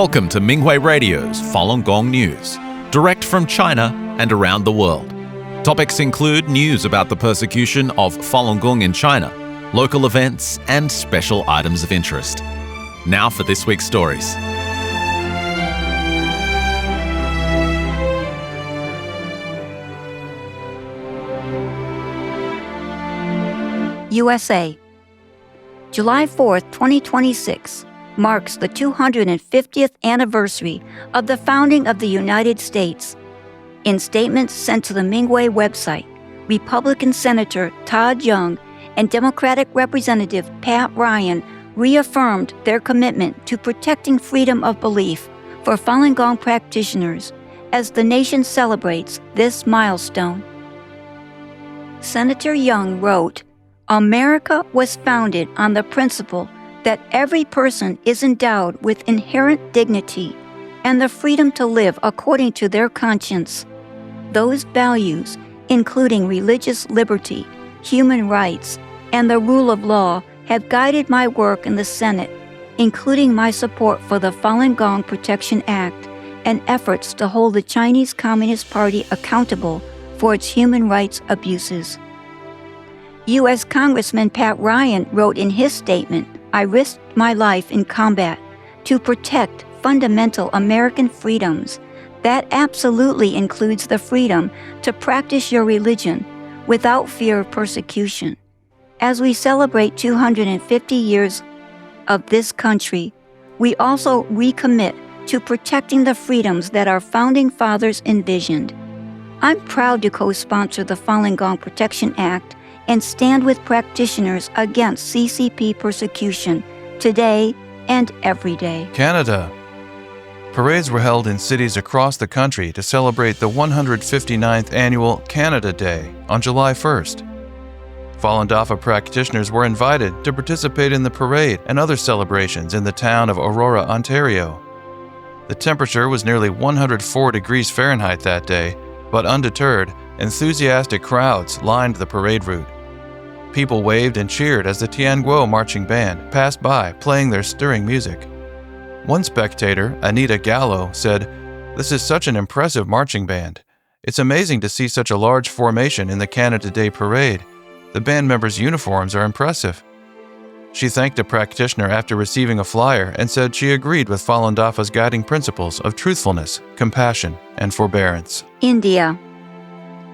Welcome to Minghui Radio's Falun Gong News, direct from China and around the world. Topics include news about the persecution of Falun Gong in China, local events, and special items of interest. Now for this week's stories. USA. July 4th, 2026 marks the 250th anniversary of the founding of the United States. In statements sent to the Minghui website, Republican Senator Todd Young and Democratic Representative Pat Ryan reaffirmed their commitment to protecting freedom of belief for Falun Gong practitioners as the nation celebrates this milestone. Senator Young wrote, "America was founded on the principle that every person is endowed with inherent dignity and the freedom to live according to their conscience. Those values, including religious liberty, human rights, and the rule of law, have guided my work in the Senate, including my support for the Falun Gong Protection Act and efforts to hold the Chinese Communist Party accountable for its human rights abuses." U.S. Congressman Pat Ryan wrote in his statement, "I risked my life in combat to protect fundamental American freedoms. That absolutely includes the freedom to practice your religion without fear of persecution." As we celebrate 250 years of this country, we also recommit to protecting the freedoms that our founding fathers envisioned. I'm proud to co-sponsor the Falun Gong Protection Act and stand with practitioners against CCP persecution today and every day. Canada. Parades were held in cities across the country to celebrate the 159th annual Canada Day on July 1st. Falun Dafa practitioners were invited to participate in the parade and other celebrations in the town of Aurora, Ontario. The temperature was nearly 104 degrees Fahrenheit that day, but undeterred, enthusiastic crowds lined the parade route. People waved and cheered as the Tianguo marching band passed by playing their stirring music. One spectator, Anita Gallo, said, "This is such an impressive marching band. It's amazing to see such a large formation in the Canada Day parade. The band members' uniforms are impressive." She thanked a practitioner after receiving a flyer and said she agreed with Falun Dafa's guiding principles of truthfulness, compassion, and forbearance. India.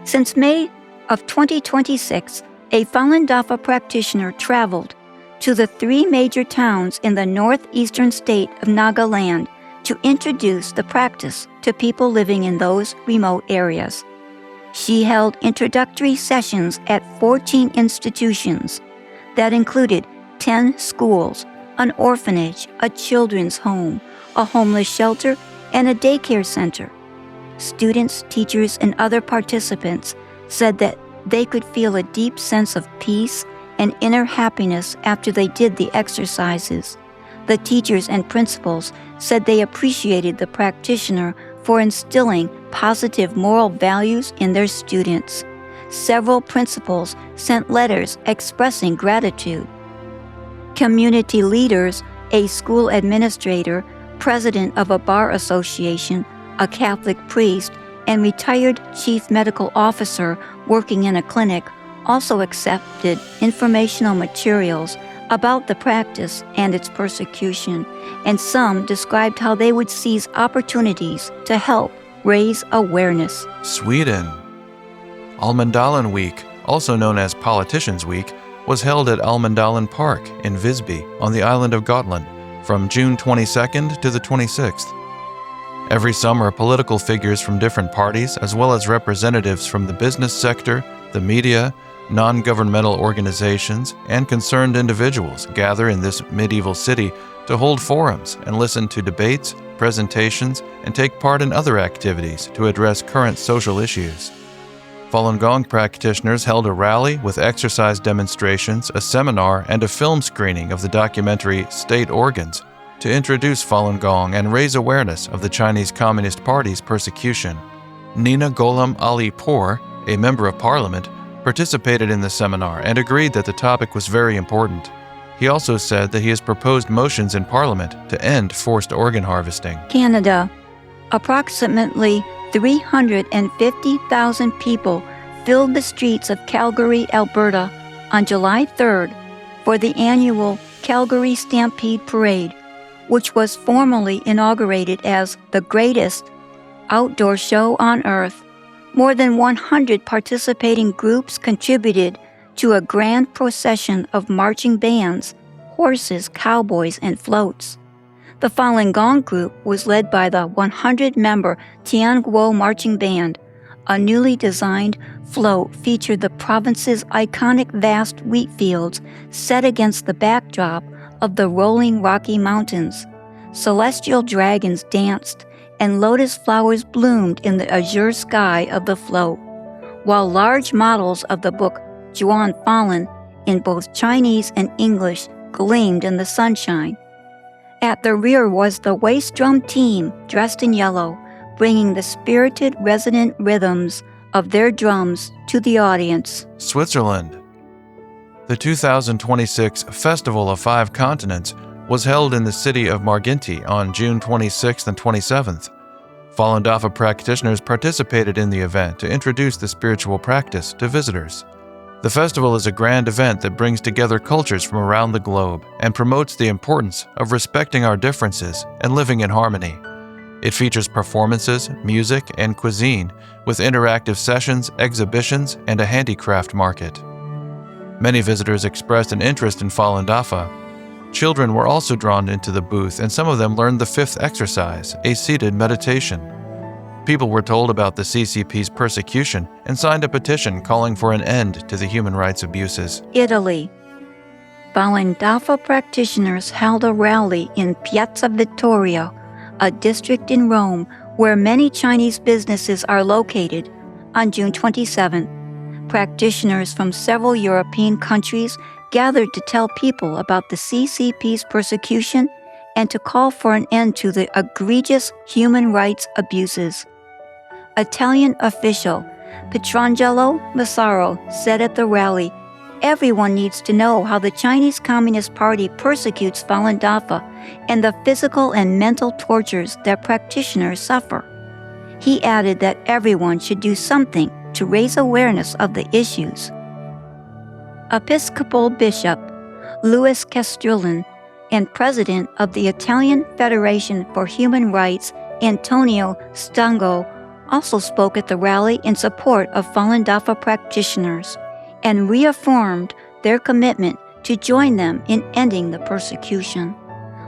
Since May of 2026, a Falun Dafa practitioner traveled to the three major towns in the northeastern state of Nagaland to introduce the practice to people living in those remote areas. She held introductory sessions at 14 institutions that included 10 schools, an orphanage, a children's home, a homeless shelter, and a daycare center. Students, teachers, and other participants said that they could feel a deep sense of peace and inner happiness after they did the exercises. The teachers and principals said they appreciated the practitioner for instilling positive moral values in their students. Several principals sent letters expressing gratitude. Community leaders, a school administrator, president of a bar association, a Catholic priest, and retired chief medical officer working in a clinic also accepted informational materials about the practice and its persecution, and some described how they would seize opportunities to help raise awareness. Sweden. Almedalen Week, also known as Politicians Week, was held at Almedalen Park in Visby on the island of Gotland from June 22nd to the 26th. Every summer, political figures from different parties, as well as representatives from the business sector, the media, non-governmental organizations, and concerned individuals gather in this medieval city to hold forums and listen to debates, presentations, and take part in other activities to address current social issues. Falun Gong practitioners held a rally with exercise demonstrations, a seminar, and a film screening of the documentary State Organs to introduce Falun Gong and raise awareness of the Chinese Communist Party's persecution. Nina Gholam Ali Pour, a member of parliament, participated in the seminar and agreed that the topic was very important. He also said that he has proposed motions in Parliament to end forced organ harvesting. Canada. Approximately 350,000 people filled the streets of Calgary, Alberta on July 3rd for the annual Calgary Stampede Parade, which was formally inaugurated as the greatest outdoor show on earth. More than 100 participating groups contributed to a grand procession of marching bands, horses, cowboys, and floats. The Falun Gong group was led by the 100-member Tianguo Marching Band. A newly designed float featured the province's iconic vast wheat fields set against the backdrop of the rolling Rocky Mountains. Celestial dragons danced, and lotus flowers bloomed in the azure sky of the float, while large models of the book Zhuan Falun in both Chinese and English gleamed in the sunshine. At the rear was the waist drum team dressed in yellow, bringing the spirited resonant rhythms of their drums to the audience. Switzerland. The 2026 Festival of Five Continents was held in the city of Marginti on June 26th and 27th. Falun Dafa practitioners participated in the event to introduce the spiritual practice to visitors. The festival is a grand event that brings together cultures from around the globe and promotes the importance of respecting our differences and living in harmony. It features performances, music, and cuisine, with interactive sessions, exhibitions, and a handicraft market. Many visitors expressed an interest in Falun Dafa. Children were also drawn into the booth, and some of them learned the fifth exercise, a seated meditation. People were told about the CCP's persecution and signed a petition calling for an end to the human rights abuses. Italy. Falun Dafa practitioners held a rally in Piazza Vittorio, a district in Rome where many Chinese businesses are located, on June 27. Practitioners from several European countries gathered to tell people about the CCP's persecution and to call for an end to the egregious human rights abuses. Italian official Pietrangelo Massaro said at the rally, "Everyone needs to know how the Chinese Communist Party persecutes Falun Dafa and the physical and mental tortures that practitioners suffer." He added that everyone should do something to raise awareness of the issues. Episcopal Bishop Louis Castrillon and President of the Italian Federation for Human Rights Antonio Stango also spoke at the rally in support of Falun Dafa practitioners and reaffirmed their commitment to join them in ending the persecution.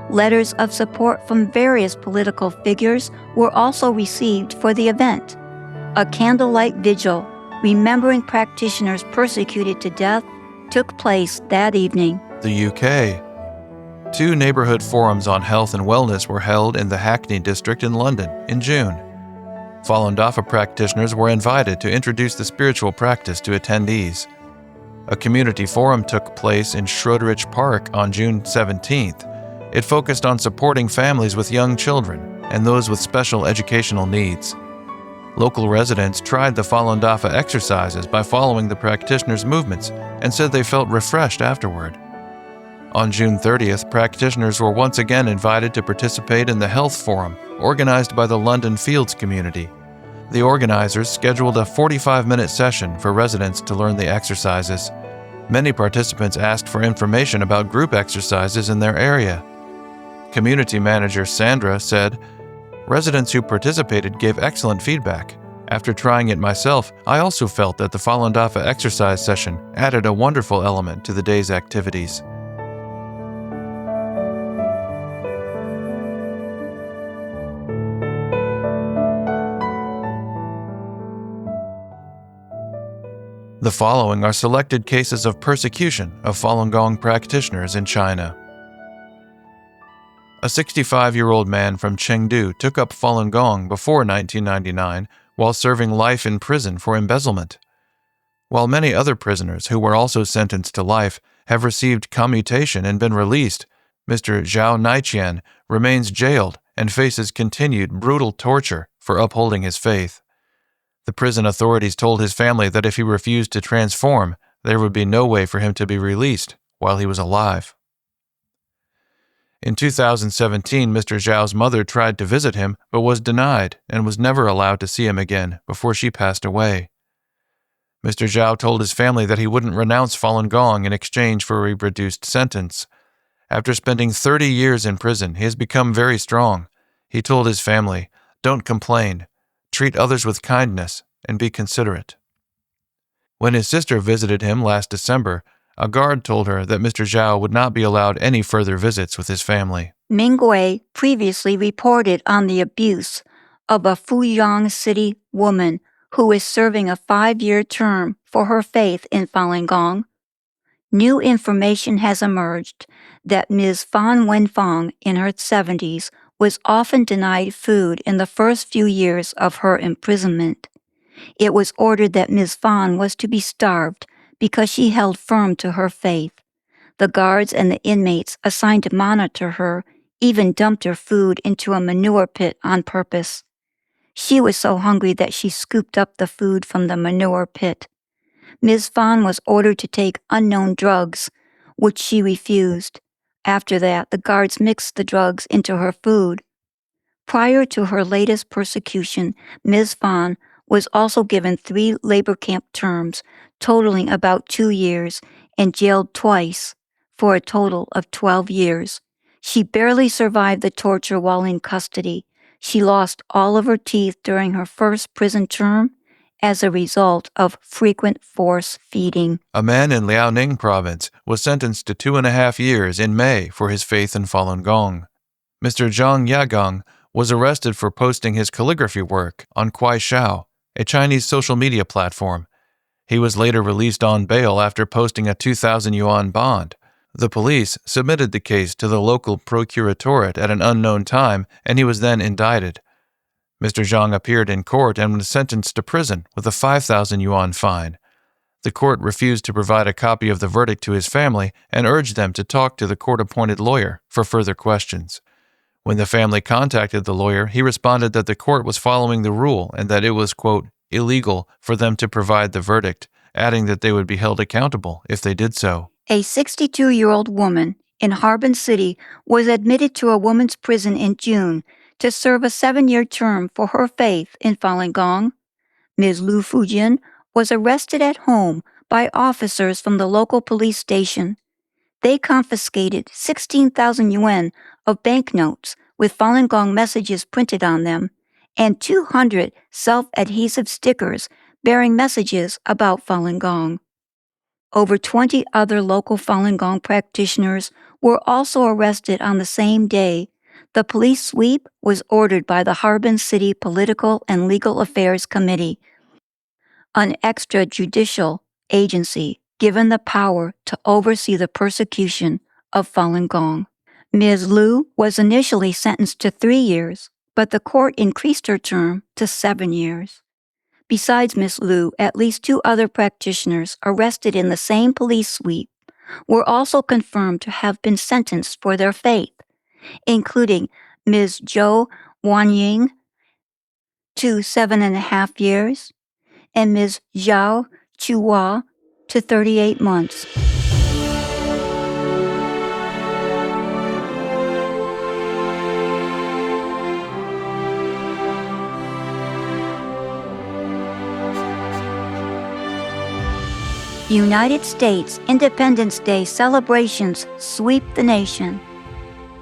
Letters of support from various political figures were also received for the event. A candlelight vigil remembering practitioners persecuted to death took place that evening. The UK. 2 neighborhood forums on health and wellness were held in the Hackney district in London in June. Falun Dafa practitioners were invited to introduce the spiritual practice to attendees. A community forum took place in Shroederich Park on June 17th. It focused on supporting families with young children and those with special educational needs. Local residents tried the Falun Dafa exercises by following the practitioners' movements and said they felt refreshed afterward. On June 30th, practitioners were once again invited to participate in the Health Forum, organized by the London Fields community. The organizers scheduled a 45-minute session for residents to learn the exercises. Many participants asked for information about group exercises in their area. Community manager Sandra said, "Residents who participated gave excellent feedback. After trying it myself, I also felt that the Falun Dafa exercise session added a wonderful element to the day's activities." The following are selected cases of persecution of Falun Gong practitioners in China. A 65-year-old man from Chengdu took up Falun Gong before 1999 while serving life in prison for embezzlement. While many other prisoners who were also sentenced to life have received commutation and been released, Mr. Zhao Naiqian remains jailed and faces continued brutal torture for upholding his faith. The prison authorities told his family that if he refused to transform, there would be no way for him to be released while he was alive. In 2017, Mr. Zhao's mother tried to visit him but was denied and was never allowed to see him again before she passed away. Mr. Zhao told his family that he wouldn't renounce Falun Gong in exchange for a reduced sentence. After spending 30 years in prison, he has become very strong. He told his family, "Don't complain, treat others with kindness, and be considerate." When his sister visited him last December, a guard told her that Mr. Zhao would not be allowed any further visits with his family. Mingwei previously reported on the abuse of a Fuyang City woman who is serving a 5-year term for her faith in Falun Gong. New information has emerged that Ms. Fan Wenfang, in her 70s, was often denied food in the first few years of her imprisonment. It was ordered that Ms. Fan was to be starved because she held firm to her faith. The guards and the inmates assigned to monitor her even dumped her food into a manure pit on purpose. She was so hungry that she scooped up the food from the manure pit. Ms. Fan was ordered to take unknown drugs, which she refused. After that, the guards mixed the drugs into her food. Prior to her latest persecution, Ms. Fan was also given 3 labor camp terms, totaling about 2 years, and jailed twice, for a total of 12 years. She barely survived the torture while in custody. She lost all of her teeth during her first prison term as a result of frequent force feeding. A man in Liaoning province was sentenced to 2.5 years in May for his faith in Falun Gong. Mr. Zhang Yagong was arrested for posting his calligraphy work on Kuaishou, a Chinese social media platform. He was later released on bail after posting a 2,000 yuan bond. The police submitted the case to the local procuratorate at an unknown time, and he was then indicted. Mr. Zhang appeared in court and was sentenced to prison with a 5,000 yuan fine. The court refused to provide a copy of the verdict to his family and urged them to talk to the court-appointed lawyer for further questions. When the family contacted the lawyer, he responded that the court was following the rule and that it was, quote, illegal for them to provide the verdict, adding that they would be held accountable if they did so. A 62-year-old woman in Harbin City was admitted to a women's prison in June to serve a 7-year term for her faith in Falun Gong. Ms. Lu Fujin was arrested at home by officers from the local police station. They confiscated 16,000 yuan of banknotes with Falun Gong messages printed on them and 200 self-adhesive stickers bearing messages about Falun Gong. Over 20 other local Falun Gong practitioners were also arrested on the same day. The police sweep was ordered by the Harbin City Political and Legal Affairs Committee, an extrajudicial agency given the power to oversee the persecution of Falun Gong. Ms. Lu was initially sentenced to 3 years, but the court increased her term to 7 years. Besides Ms. Lu, at least 2 other practitioners arrested in the same police sweep were also confirmed to have been sentenced for their faith, including Ms. Zhou Wanying to 7.5 years and Ms. Zhao Chuhua to 38 months. United States Independence Day celebrations sweep the nation.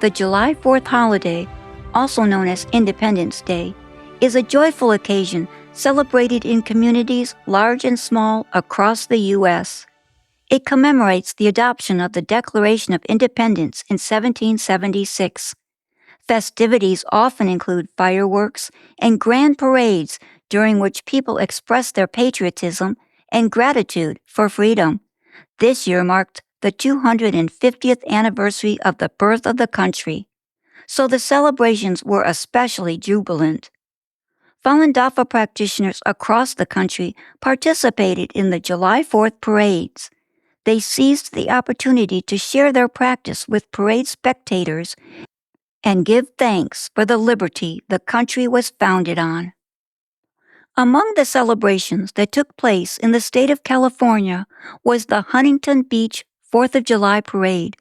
The July 4th holiday, also known as Independence Day, is a joyful occasion celebrated in communities large and small across the U.S. It commemorates the adoption of the Declaration of Independence in 1776. Festivities often include fireworks and grand parades during which people express their patriotism and gratitude for freedom. This year marked the 250th anniversary of the birth of the country, so the celebrations were especially jubilant. Falun Dafa practitioners across the country participated in the July 4th parades. They seized the opportunity to share their practice with parade spectators and give thanks for the liberty the country was founded on. Among the celebrations that took place in the state of California was the Huntington Beach 4th of July Parade.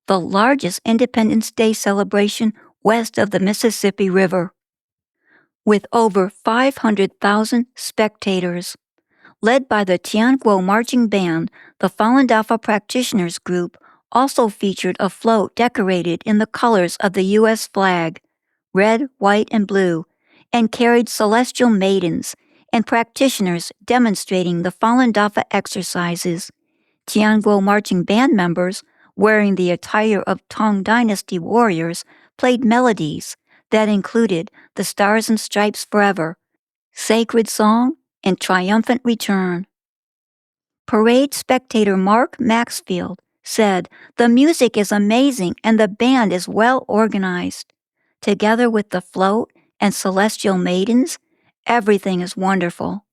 the largest Independence Day celebration west of the Mississippi River, with over 500,000 spectators. Led by the Tianguo Marching Band, the Falun Dafa Practitioners Group also featured a float decorated in the colors of the U.S. flag, red, white, and blue, and carried celestial maidens and practitioners demonstrating the Falun Dafa exercises. Tianguo Marching Band members, wearing the attire of Tang Dynasty warriors, played melodies that included The Stars and Stripes Forever, Sacred Song, and Triumphant Return. Parade spectator Mark Maxfield said, "The music is amazing and the band is well organized. Together with the float and celestial maidens, everything is wonderful."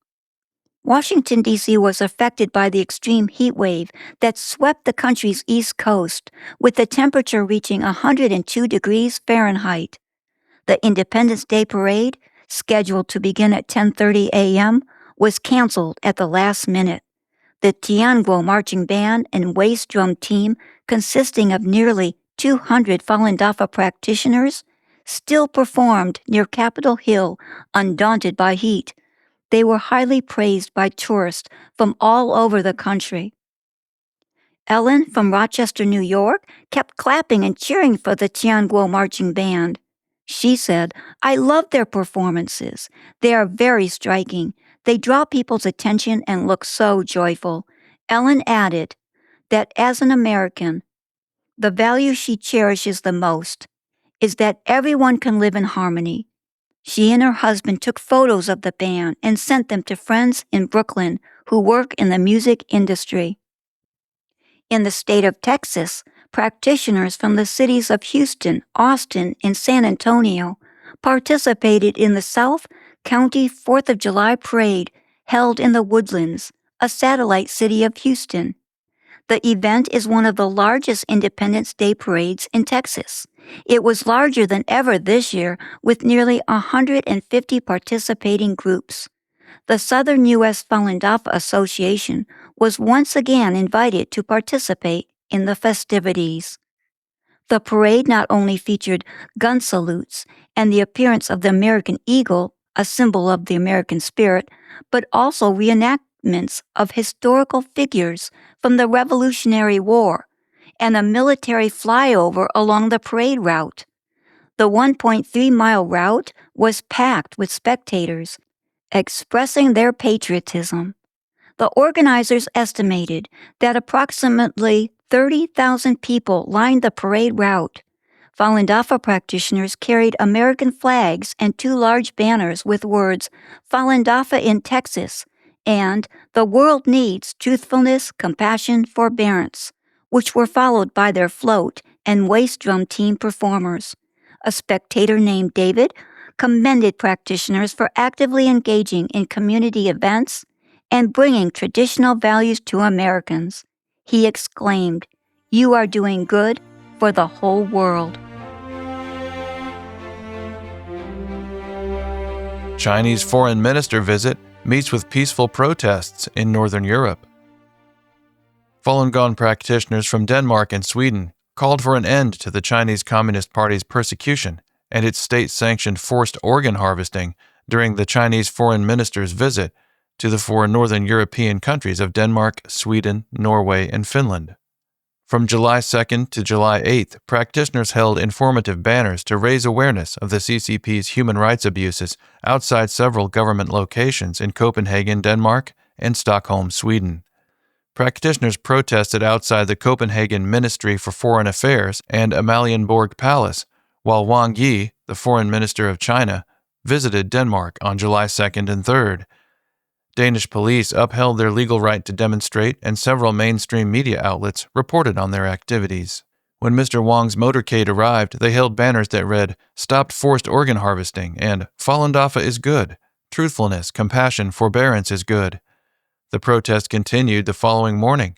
Washington, D.C. was affected by the extreme heat wave that swept the country's east coast, with the temperature reaching 102 degrees Fahrenheit. The Independence Day Parade, scheduled to begin at 10:30 a.m., was canceled at the last minute. The Tianguo Marching Band and Waist Drum Team, consisting of nearly 200 Falun Dafa practitioners, still performed near Capitol Hill, undaunted by heat. They were highly praised by tourists from all over the country. Ellen from Rochester, New York, kept clapping and cheering for the Tianguo Marching Band. She said, "I love their performances. They are very striking. They draw people's attention and look so joyful." Ellen added that as an American, the value she cherishes the most is that everyone can live in harmony. She and her husband took photos of the band and sent them to friends in Brooklyn who work in the music industry. In the state of Texas, practitioners from the cities of Houston, Austin, and San Antonio participated in the South County 4th of July Parade held in the Woodlands, a satellite city of Houston. The event is one of the largest Independence Day parades in Texas. It was larger than ever this year, with nearly 150 participating groups. The Southern U.S. Falun Dafa Association was once again invited to participate in the festivities. The parade not only featured gun salutes and the appearance of the American eagle, a symbol of the American spirit, but also reenactments of historical figures from the Revolutionary War and a military flyover along the parade route. The 1.3-mile route was packed with spectators expressing their patriotism. The organizers estimated that approximately 30,000 people lined the parade route. Falun Dafa practitioners carried American flags and two large banners with words "Falun Dafa in Texas" and "The world needs truthfulness, compassion, forbearance," which were followed by their float and waist drum team performers. A spectator named David commended practitioners for actively engaging in community events and bringing traditional values to Americans. He exclaimed, "You are doing good for the whole world." Chinese foreign minister visit meets with peaceful protests in Northern Europe. Falun Gong practitioners from Denmark and Sweden called for an end to the Chinese Communist Party's persecution and its state-sanctioned forced organ harvesting during the Chinese foreign minister's visit to the four northern European countries of Denmark, Sweden, Norway, and Finland. From July 2nd to July 8th, practitioners held informative banners to raise awareness of the CCP's human rights abuses outside several government locations in Copenhagen, Denmark, and Stockholm, Sweden. Practitioners protested outside the Copenhagen Ministry for Foreign Affairs and Amalienborg Palace, while Wang Yi, the foreign minister of China, visited Denmark on July 2nd and 3rd. Danish police upheld their legal right to demonstrate, and several mainstream media outlets reported on their activities. When Mr. Wang's motorcade arrived, they held banners that read, "Stop forced organ harvesting," and "Falun Dafa is good. Truthfulness, compassion, forbearance is good." The protest continued the following morning.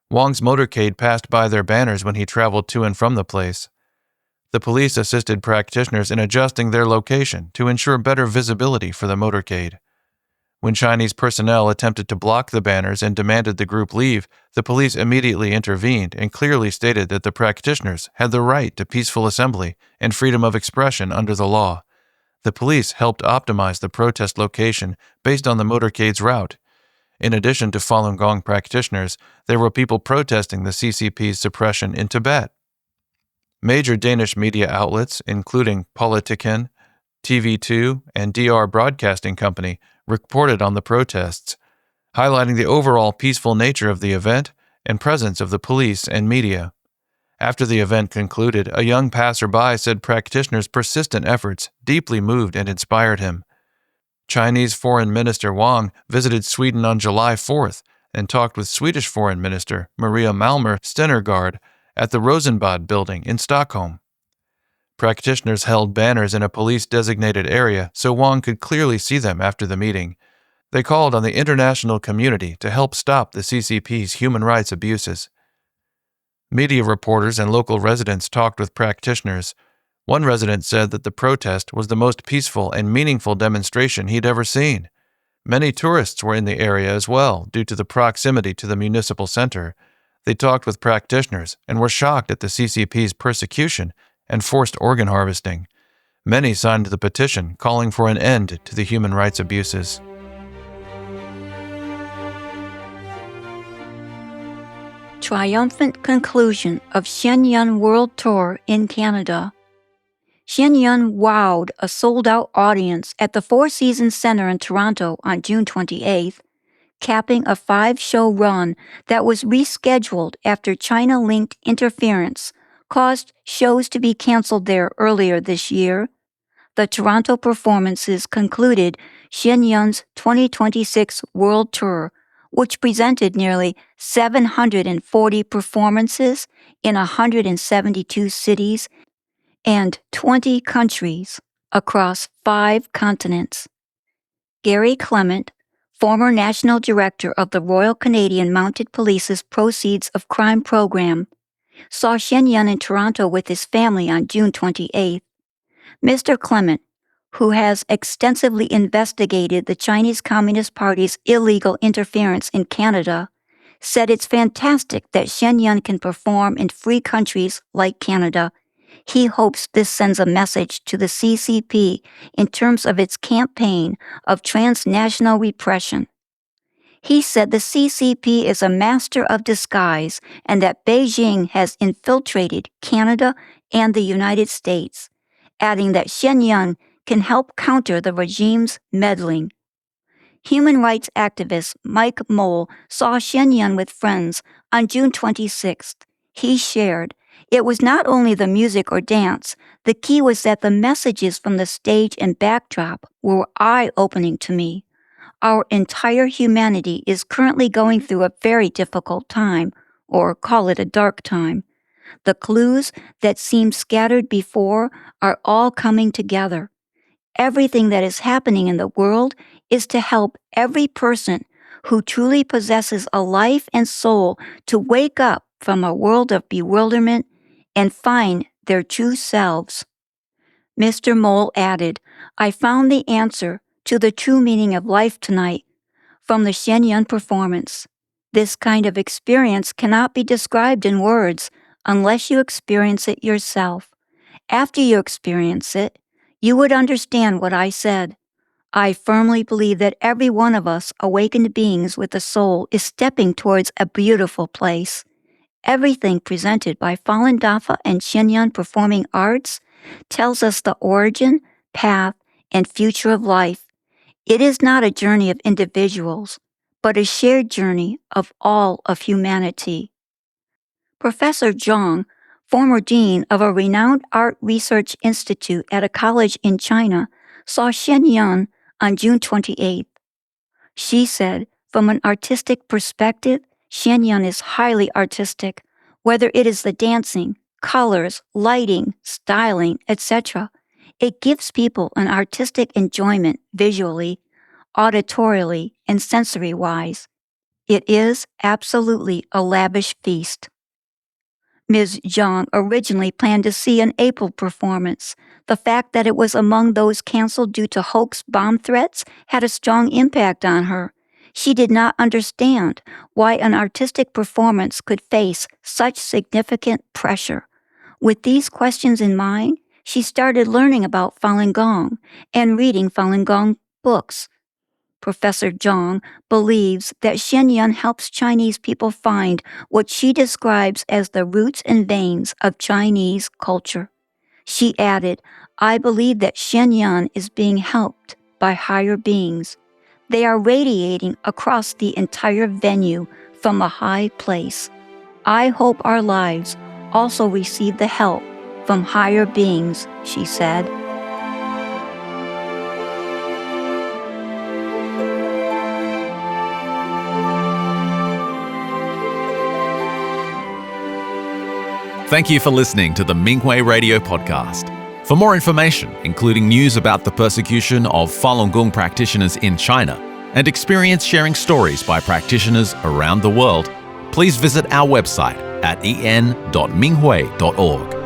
Wang's motorcade passed by their banners when he traveled to and from the place. The police assisted practitioners in adjusting their location to ensure better visibility for the motorcade. When Chinese personnel attempted to block the banners and demanded the group leave, the police immediately intervened and clearly stated that the practitioners had the right to peaceful assembly and freedom of expression under the law. The police helped optimize the protest location based on the motorcade's route. In addition to Falun Gong practitioners, there were people protesting the CCP's suppression in Tibet. Major Danish media outlets, including Politiken, TV2, and DR Broadcasting Company, reported on the protests, highlighting the overall peaceful nature of the event and presence of the police and media. After the event concluded, a young passerby said practitioners' persistent efforts deeply moved and inspired him. Chinese Foreign Minister Wang visited Sweden on July 4th and talked with Swedish Foreign Minister Maria Malmer Stenergard at the Rosenbad building in Stockholm. Practitioners held banners in a police-designated area so Wang could clearly see them after the meeting. They called on the international community to help stop the CCP's human rights abuses. Media reporters and local residents talked with practitioners. One resident said that the protest was the most peaceful and meaningful demonstration he'd ever seen. Many tourists were in the area as well, due to the proximity to the municipal center. They talked with practitioners and were shocked at the CCP's persecution and forced organ harvesting. Many signed the petition calling for an end to the human rights abuses. Triumphant conclusion of Shenyang World Tour in Canada. Shenyang wowed a sold-out audience at the Four Seasons Center in Toronto on June 28th, capping a 5-show run that was rescheduled after China-linked interference caused shows to be canceled there earlier this year. The Toronto performances concluded Shenyang's 2026 World Tour, which presented nearly 740 performances in 172 cities and 20 countries across 5 continents. Gary Clement, former National Director of the Royal Canadian Mounted Police's Proceeds of Crime program, saw Shenyang in Toronto with his family on June 28th. Mr. Clement, who has extensively investigated the Chinese Communist Party's illegal interference in Canada, said it's fantastic that Shenyang can perform in free countries like Canada. He hopes this sends a message to the CCP in terms of its campaign of transnational repression. He said the CCP is a master of disguise and that Beijing has infiltrated Canada and the United States, adding that Shenyang can help counter the regime's meddling. Human rights activist Mike Mole saw Shenyang with friends on June 26th. He shared, "It was not only the music or dance, the key was that the messages from the stage and backdrop were eye-opening to me. Our entire humanity is currently going through a very difficult time, or call it a dark time. The clues that seemed scattered before are all coming together. Everything that is happening in the world is to help every person who truly possesses a life and soul to wake up from a world of bewilderment and find their true selves." Mr. Mole added, "I found the answer to the true meaning of life tonight from the Shenyang performance. This kind of experience cannot be described in words unless you experience it yourself. After you experience it, you would understand what I said. I firmly believe that every one of us awakened beings with a soul is stepping towards a beautiful place. Everything presented by Falun Dafa and Shenyang Performing Arts tells us the origin, path, and future of life. It is not a journey of individuals, but a shared journey of all of humanity." Professor Zhang, former dean of a renowned art research institute at a college in China, saw Shenyang on June 28th. She said, "From an artistic perspective, Shenyang is highly artistic, whether it is the dancing, colors, lighting, styling, etc. It gives people an artistic enjoyment visually, auditorially, and sensory-wise. It is absolutely a lavish feast." Ms. Zhang originally planned to see an April performance. The fact that it was among those canceled due to hoax bomb threats had a strong impact on her. She did not understand why an artistic performance could face such significant pressure. With these questions in mind, she started learning about Falun Gong and reading Falun Gong books. Professor Zhang believes that Shenyun helps Chinese people find what she describes as the roots and veins of Chinese culture. She added, "I believe that Shenyun is being helped by higher beings. They are radiating across the entire venue from a high place. I hope our lives also receive the help from higher beings," she said. Thank you for listening to the Minghui Radio Podcast. For more information, including news about the persecution of Falun Gong practitioners in China and experience sharing stories by practitioners around the world, please visit our website at en.minghui.org.